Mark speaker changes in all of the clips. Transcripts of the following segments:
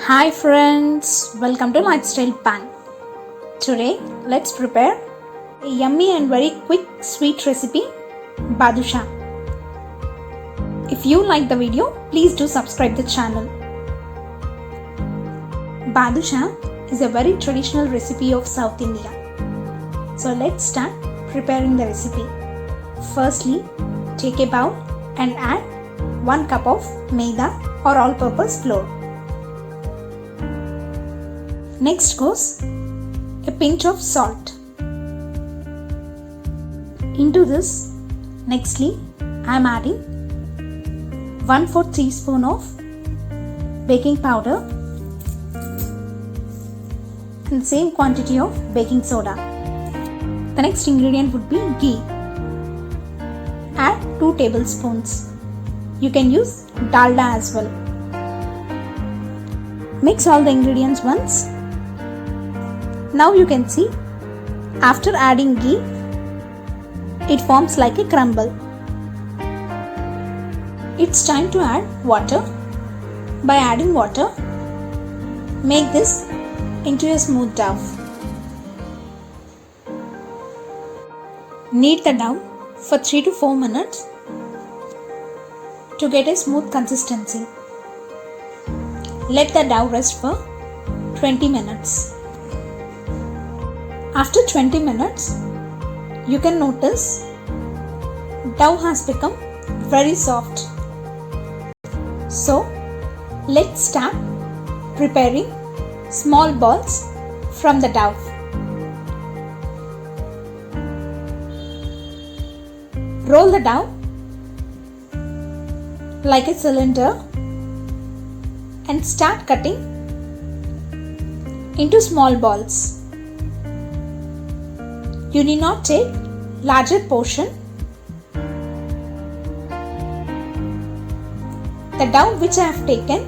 Speaker 1: Hi friends, welcome to Lifestyle Pan. Today, let's prepare a yummy and very quick sweet recipe, Badusha. If you like the video, please do subscribe the channel. Badusha is a very traditional recipe of South India. So let's start preparing the recipe. Firstly, take a bowl and add 1 cup of maida or all-purpose flour. Next goes a pinch of salt. Into this, nextly, I am adding 1/4 teaspoon of baking powder and same quantity of baking soda. The next ingredient would be ghee. Add 2 tablespoons. You can use dalda as well. Mix all the ingredients once. Now you can see, after adding ghee, it forms like a crumble. It's time to add water. By adding water, make this into a smooth dough. Knead the dough for 3 to 4 minutes to get a smooth consistency. Let the dough rest for 20 minutes. After 20 minutes, you can notice dough has become very soft. So, let's start preparing small balls from the dough. Roll the dough like a cylinder and start cutting into small balls. You need not take larger portion. The dough which I have taken,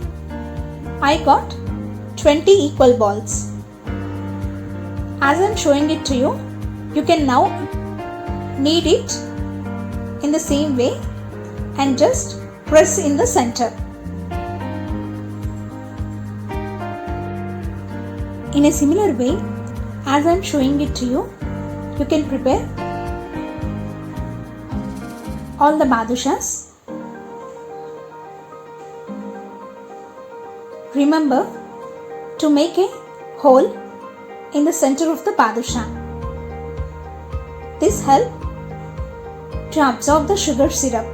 Speaker 1: I got 20 equal balls. As I am showing it to you, you can now knead it in the same way and just press in the center. In a similar way, as I am showing it to you, you can prepare all the badushas. Remember to make a hole in the center of the badusha. This helps to absorb the sugar syrup.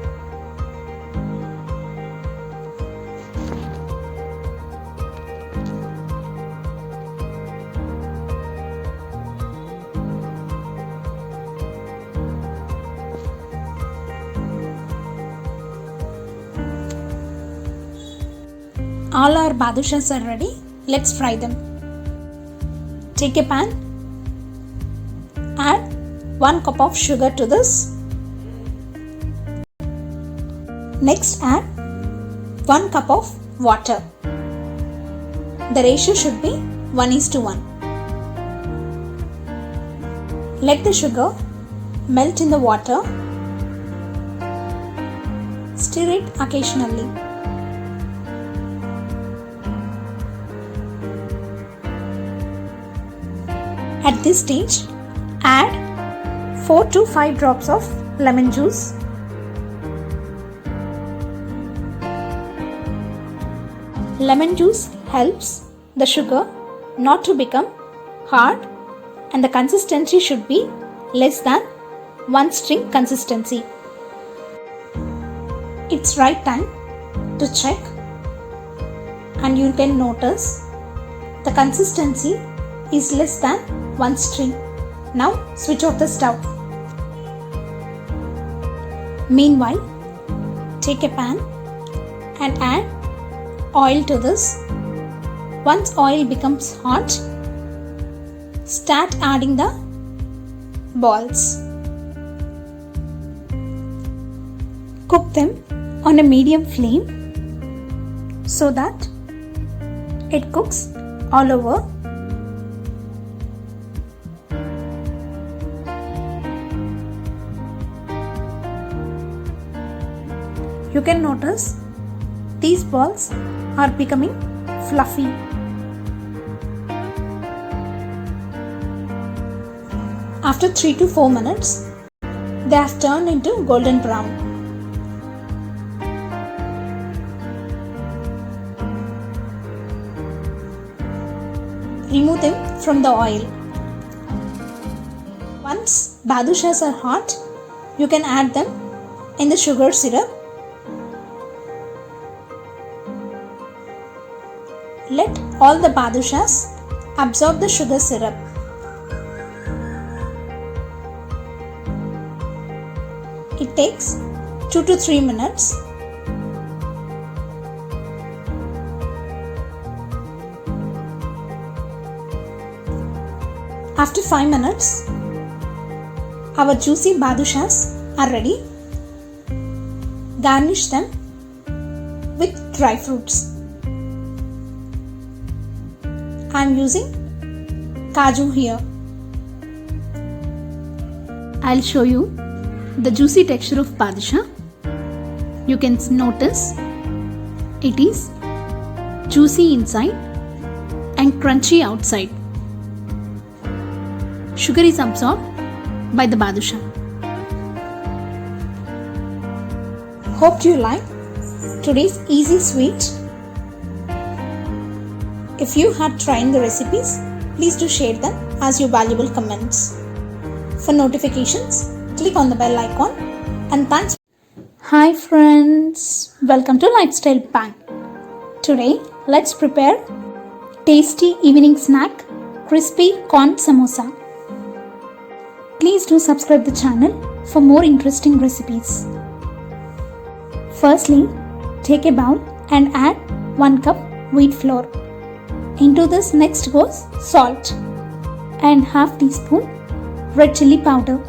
Speaker 1: All our badushas are ready. Let's fry them. Take a pan. Add 1 cup of sugar to this. Next add 1 cup of water. The ratio should be 1:1. Let the sugar melt in the water. Stir it occasionally. At this stage, add 4 to 5 drops of lemon juice. Lemon juice helps the sugar not to become hard and the consistency should be less than 1 string consistency. It's right time to check and you can notice the consistency is less than 1 string. Now switch off the stove. Meanwhile, take a pan and add oil to this. Once oil becomes hot, start adding the balls. Cook them on a medium flame so that it cooks all over. You can notice these balls are becoming fluffy. After 3 to 4 minutes, they have turned into golden brown. Remove them from the oil. Once badushas are hot, you can add them in the sugar syrup. Let all the badushas absorb the sugar syrup. It takes 2 to 3 minutes. After 5 minutes, our juicy badushas are ready. Garnish them with dry fruits. I am using kaju here. I'll show you the juicy texture of badusha. You can notice it is juicy inside and crunchy outside. Sugar is absorbed by the badusha. Hope you like today's easy sweet. If you had tried the recipes, please do share them as your valuable comments. For notifications, click on the bell icon, and thanks. Hi friends, welcome to Lifestyle Bang. Today, let's prepare tasty evening snack, crispy corn samosa. Please do subscribe the channel for more interesting recipes. Firstly, take a bowl and add 1 cup wheat flour. Into this next goes salt and half teaspoon red chili powder.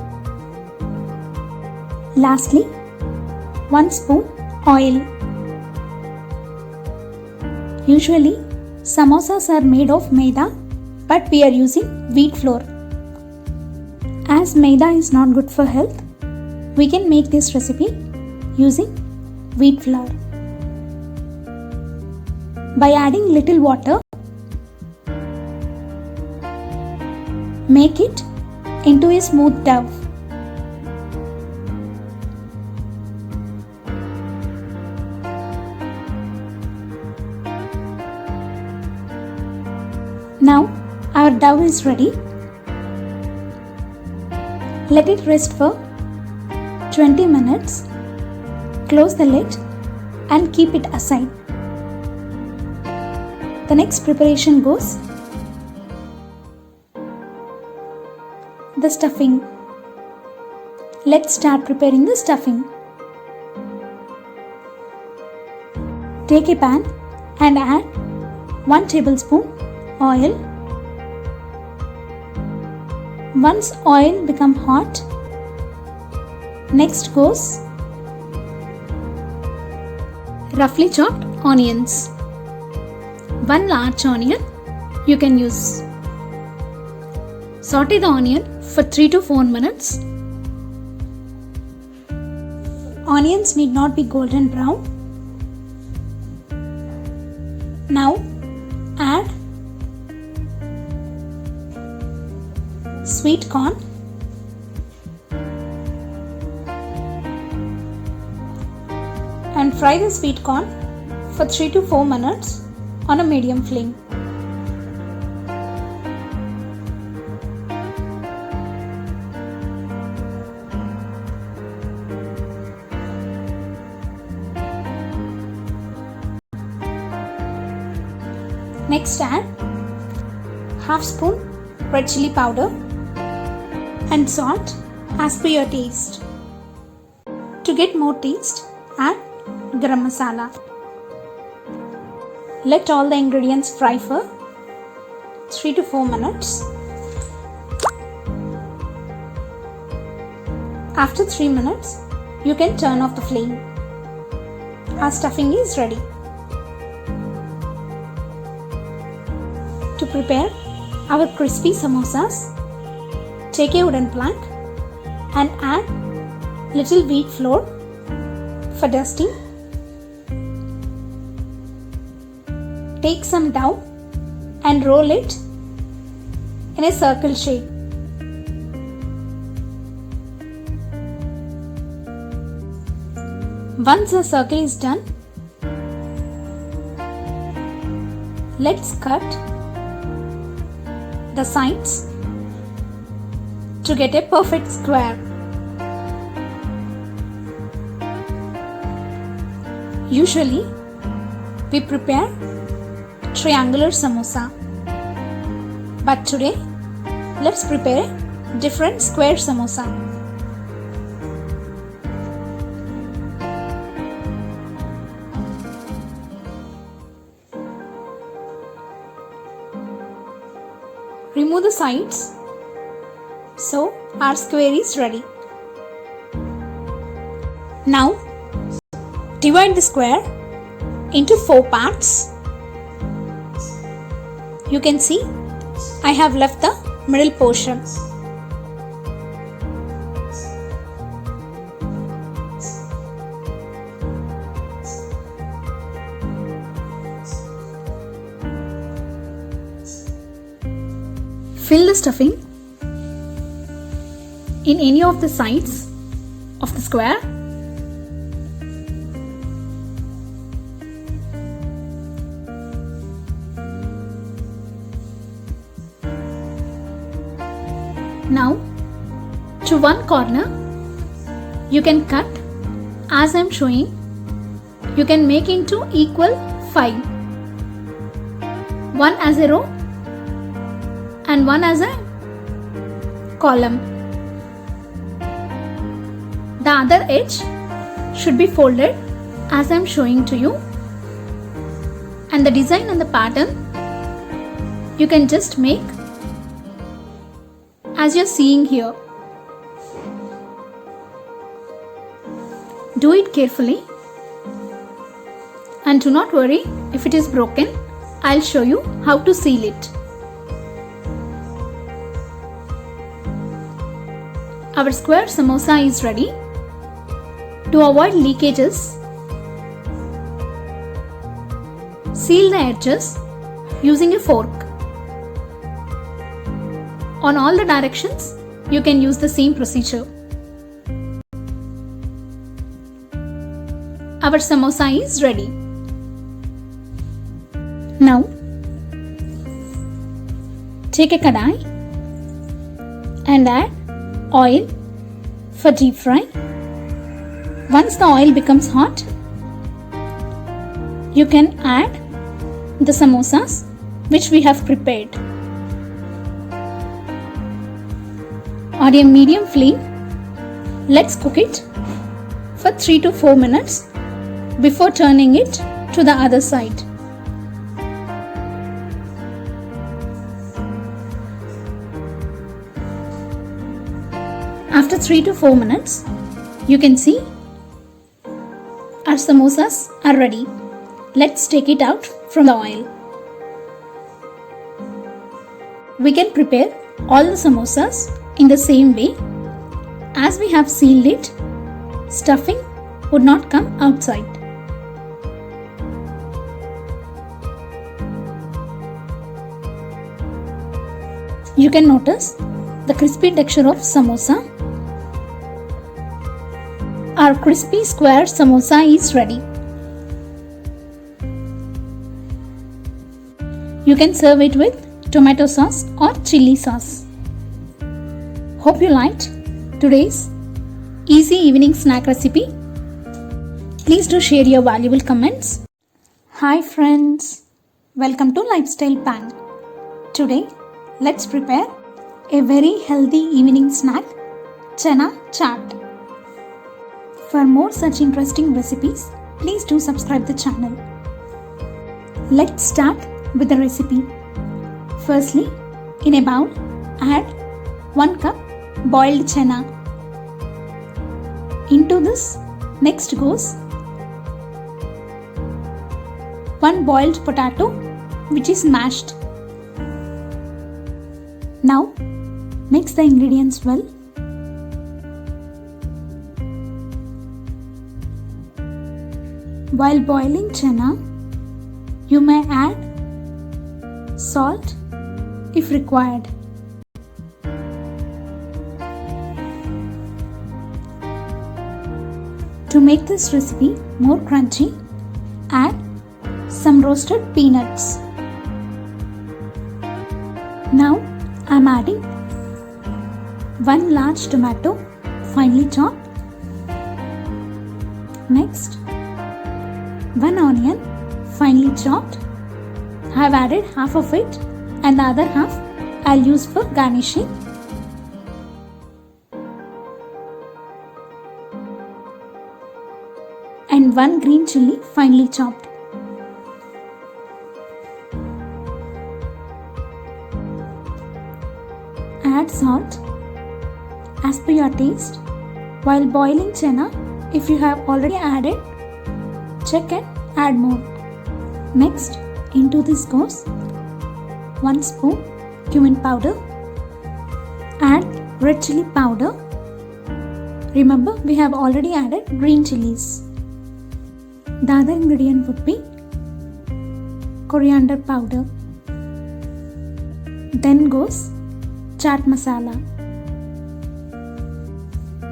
Speaker 1: Lastly, 1 spoon oil. Usually, samosas are made of maida, but we are using wheat flour. As maida is not good for health, we can make this recipe using wheat flour. By adding little water, make it into a smooth dough. Now our dough is ready. Let it rest for 20 minutes. Close the lid and keep it aside. The next preparation goes the stuffing. Let's start preparing the stuffing. Take a pan and add 1 tablespoon oil. Once oil becomes hot, next goes roughly chopped onions. 1 large onion you can use. Saute the onion for 3 to 4 minutes. Onions need not be golden brown. Now add sweet corn and fry the sweet corn for 3 to 4 minutes on a medium flame. Next add half spoon red chili powder and salt as per your taste. To get more taste, add garam masala. Let all the ingredients fry for 3 to 4 minutes. After 3 minutes, you can turn off the flame. Our stuffing is ready. To prepare our crispy samosas, take a wooden plank and add little wheat flour for dusting. Take some dough and roll it in a circle shape. Once the circle is done, let's cut the sides to get a perfect square. Usually, we prepare triangular samosa, but today, let's prepare a different square samosa. Remove the sides, so our square is ready. Now, divide the square into 4 parts. You can see I have left the middle portion. Fill the stuffing in any of the sides of the square. Now, to one corner, you can cut as I am showing. You can make into equal 5. One as a row and one as a column. The other edge should be folded as I am showing to you, and the design and the pattern you can just make as you are seeing here. Do it carefully and do not worry if it is broken. I'll show you how to seal it. Our square samosa is ready. To avoid leakages, seal the edges using a fork. On all the directions, you can use the same procedure. Our samosa is ready. Now, take a kadai and add oil for deep fry. Once the oil becomes hot, you can add the samosas which we have prepared. On a medium flame, let's cook it for 3 to 4 minutes before turning it to the other side. After 3 to 4 minutes, you can see our samosas are ready. Let's take it out from the oil. We can prepare all the samosas in the same way. As we have sealed it, stuffing would not come outside. You can notice the crispy texture of samosa. Our crispy square samosa is ready. You can serve it with tomato sauce or chili sauce. Hope you liked today's easy evening snack recipe. Please do share your valuable comments. Hi friends, welcome to Lifestyle Pan. Today, let's prepare a very healthy evening snack, chana chaat. For more such interesting recipes, please do subscribe the channel. Let's start with the recipe. Firstly, in a bowl, add 1 cup boiled chana. Into this, next goes 1 boiled potato which is mashed. Now, mix the ingredients well. While boiling chana, you may add salt if required. To make this recipe more crunchy, add some roasted peanuts. Now I am adding 1 large tomato finely chopped. Next, 1 onion finely chopped. I have added half of it and the other half I'll use for garnishing. And 1 green chilli finely chopped. Add salt as per your taste. While boiling chana, if you have already added, check and add more. Next, into this goes 1 spoon cumin powder. Add red chili powder. Remember, we have already added green chilies. The other ingredient would be coriander powder. Then goes chaat masala.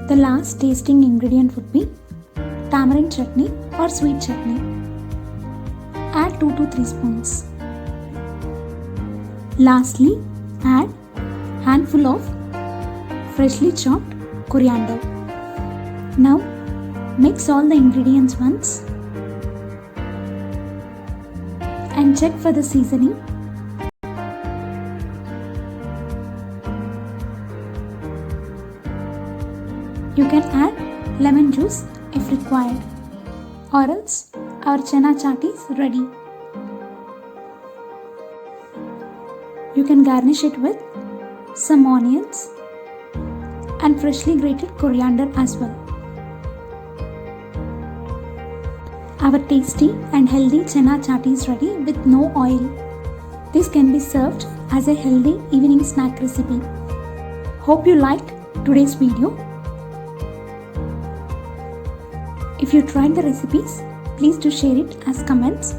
Speaker 1: The last tasting ingredient would be tamarind chutney or sweet chutney. Add 2 to 3 spoons. Lastly, add handful of freshly chopped coriander. Now mix all the ingredients once and check for the seasoning. You can add lemon juice if required, or else our chana chaat is ready. You can garnish it with some onions and freshly grated coriander as well. Our tasty and healthy chana chaat is ready with no oil. This can be served as a healthy evening snack recipe. Hope you liked today's video. If you tried the recipes, please do share it as comments.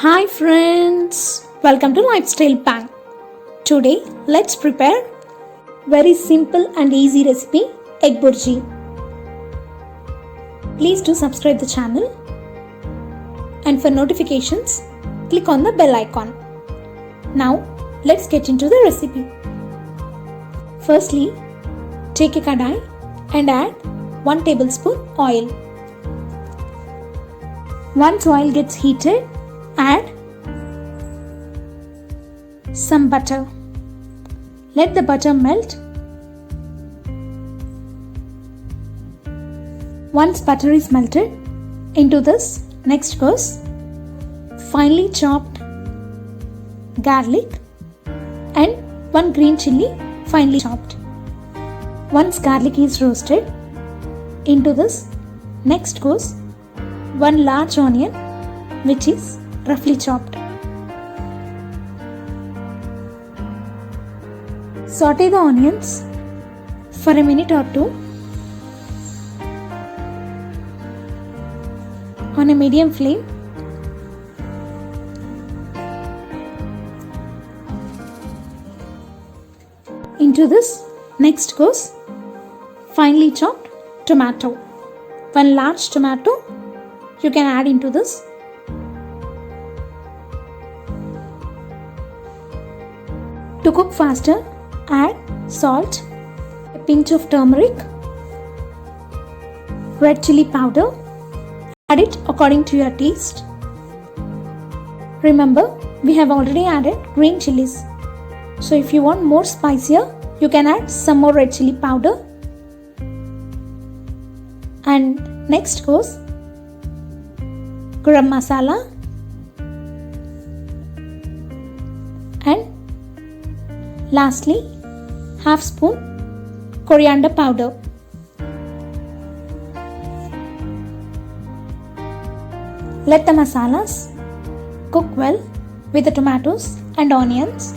Speaker 1: Hi friends, welcome to Lifestyle Bang. Today let's prepare very simple and easy recipe, egg burji. Please do subscribe the channel, and for notifications, click on the bell icon. Now, let's get into the recipe. Firstly, take a kadai and add 1 tablespoon oil. Once oil gets heated, add some butter. Let the butter melt. Once butter is melted, into this next goes finely chopped garlic and 1 green chilli finely chopped. Once garlic is roasted, into this next goes 1 large onion which is roughly chopped. Saute the onions for a minute or 2 on a medium flame. Into this next goes finely chopped tomato. 1 large tomato you can add into this. To cook faster, add salt, a pinch of turmeric, red chili powder. Add it according to your taste. Remember, we have already added green chilies. So if you want more spicier, you can add some more red chili powder. And next goes garam masala and lastly half spoon coriander powder. Let the masalas cook well with the tomatoes and onions.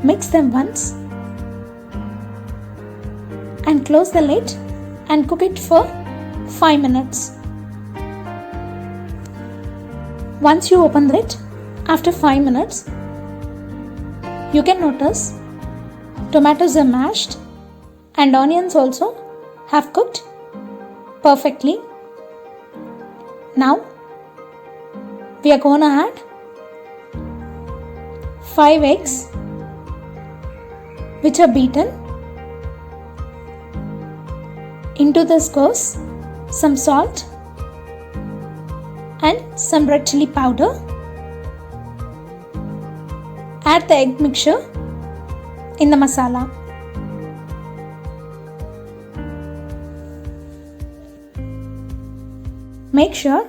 Speaker 1: Mix them once and close the lid and cook it for 5 minutes. Once you open the lid after 5 minutes, you can notice tomatoes are mashed and onions also have cooked perfectly. Now we are going to add 5 eggs which are beaten. Into this goes some salt and some red chili powder. Add the egg mixture in the masala. Make sure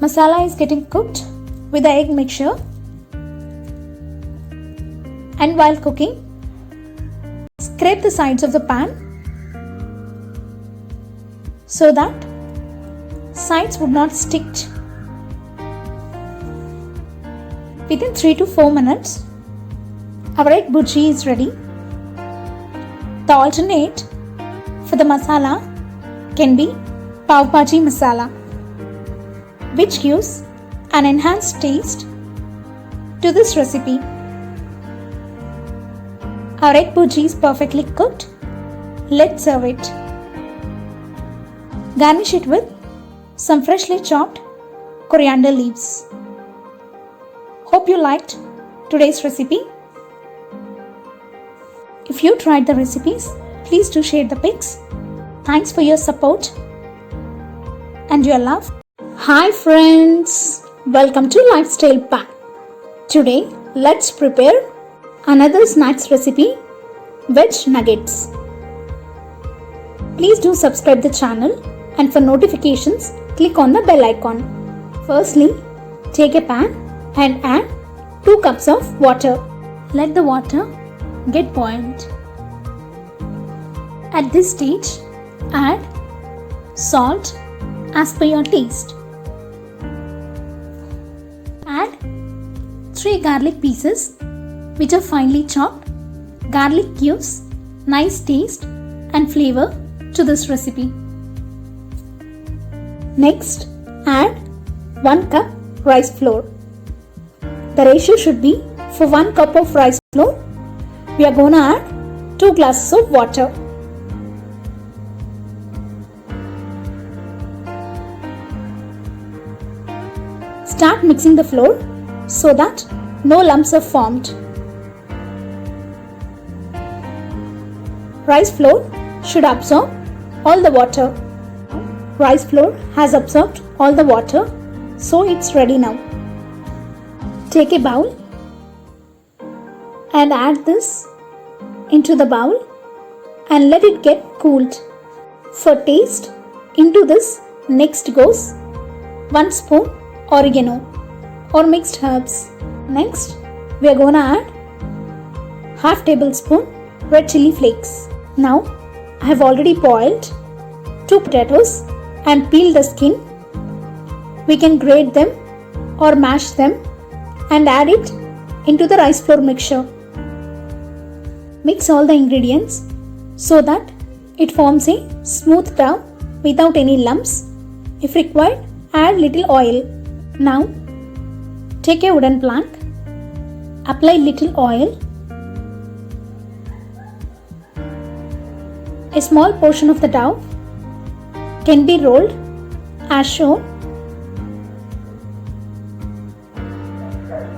Speaker 1: masala is getting cooked with the egg mixture, and while cooking, scrape the sides of the pan so that sides would not stick. Within 3 to 4 minutes, our egg bhurji is ready. The alternate for the masala can be pav bhaji masala, which gives an enhanced taste to this recipe. Our egg bhurji is perfectly cooked. Let's serve it. Garnish it with some freshly chopped coriander leaves. Hope you liked today's recipe. If you tried the recipes, please do share the pics. Thanks for your support and your love. Hi friends, welcome to Lifestyle Pack. Today let's prepare another snacks recipe, veg nuggets. Please do subscribe the channel, and for notifications click on the bell icon. Firstly, take a pan and add 2 cups of water. Let the water get boiled. At this stage, add salt as per your taste. Add 3 garlic pieces which are finely chopped. Garlic gives nice taste and flavor to this recipe. Next, add 1 cup rice flour. The ratio should be for 1 cup of rice flour, we are going to add 2 glasses of water. Start mixing the flour so that no lumps are formed. Rice flour should absorb all the water. Rice flour has absorbed all the water, so it's ready now. Take a bowl and add this into the bowl and let it get cooled. For taste, into this next goes 1 spoon oregano or mixed herbs. Next, we are going to add half tablespoon red chili flakes. Now, I have already boiled 2 potatoes and peeled the skin. We can grate them or mash them and add it into the rice flour mixture. Mix all the ingredients so that it forms a smooth dough without any lumps. If required, add little oil. Now, take a wooden plank, apply little oil. A small portion of the dough can be rolled as shown.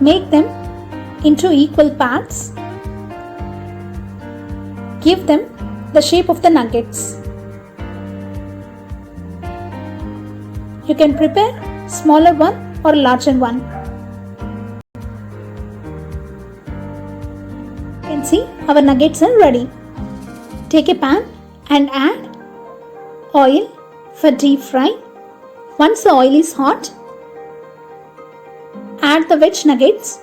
Speaker 1: Make them into equal parts. Give them the shape of the nuggets. You can prepare smaller one or larger one. You can see our nuggets are ready. Take a pan and add oil for deep fry. Once the oil is hot, add the veg nuggets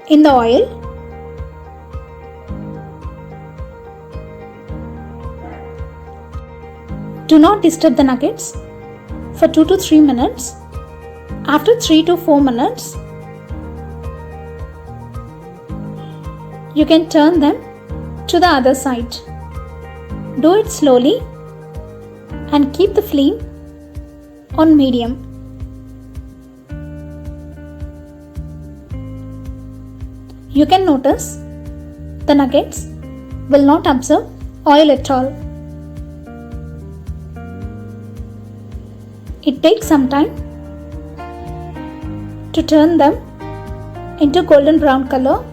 Speaker 1: in the oil. Do not disturb the nuggets for 2 to 3 minutes. After 3 to 4 minutes, you can turn them to the other side. Do it slowly and keep the flame on medium. You can notice the nuggets will not absorb oil at all. It takes some time to turn them into golden brown color.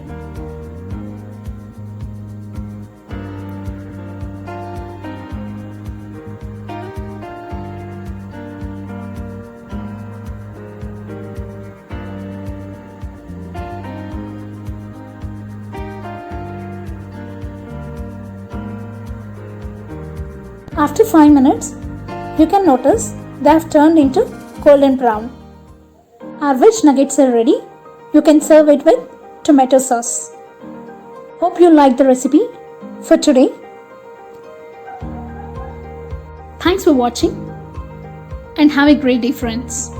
Speaker 1: After 5 minutes, you can notice they have turned into golden brown. Our veg nuggets are ready. You can serve it with tomato sauce. Hope you liked the recipe for today. Thanks for watching and have a great day, friends.